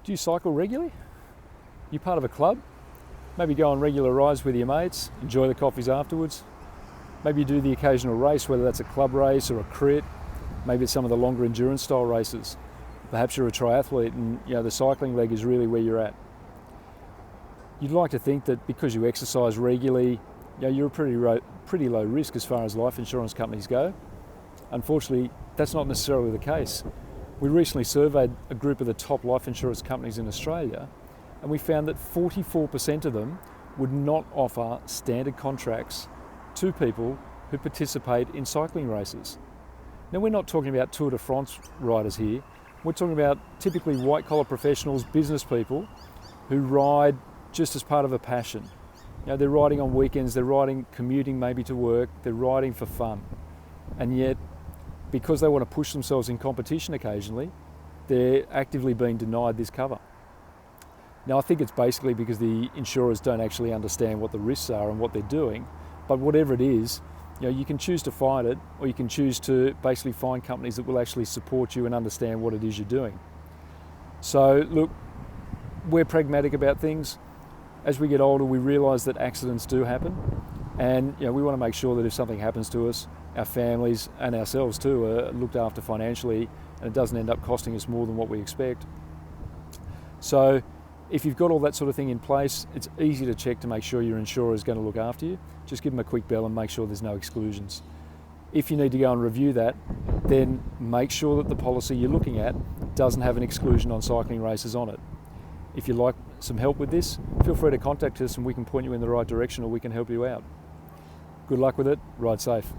Do you cycle regularly? You part of a club? Maybe go on regular rides with your mates, enjoy the coffees afterwards. Maybe you do the occasional race, whether that's a club race or a crit. Maybe it's some of the longer endurance style races. Perhaps you're a triathlete and the cycling leg is really where you're at. You'd like to think that because you exercise regularly, you're a pretty low risk as far as life insurance companies go. Unfortunately, that's not necessarily the case. We recently surveyed a group of the top life insurance companies in Australia, and we found that 44% of them would not offer standard contracts to people who participate in cycling races. Now, we're not talking about Tour de France riders here. We're talking about typically white-collar professionals, business people who ride just as part of a passion. They're riding on weekends, they're riding, commuting maybe to work, they're riding for fun. And yet, because they want to push themselves in competition occasionally, they're actively being denied this cover. Now, I think it's basically because the insurers don't actually understand what the risks are and what they're doing, but whatever it is, you can choose to fight it, or you can choose to basically find companies that will actually support you and understand what it is you're doing. So look, we're pragmatic about things. As we get older, we realise that accidents do happen, and we want to make sure that if something happens to us, our families and ourselves too are looked after financially, and it doesn't end up costing us more than what we expect. So if you've got all that sort of thing in place, it's easy to check to make sure your insurer is going to look after you. Just give them a quick bell and make sure there's no exclusions. If you need to go and review that, then make sure that the policy you're looking at doesn't have an exclusion on cycling races on it. If you'd like some help with this, feel free to contact us and we can point you in the right direction, or we can help you out. Good luck with it, ride safe.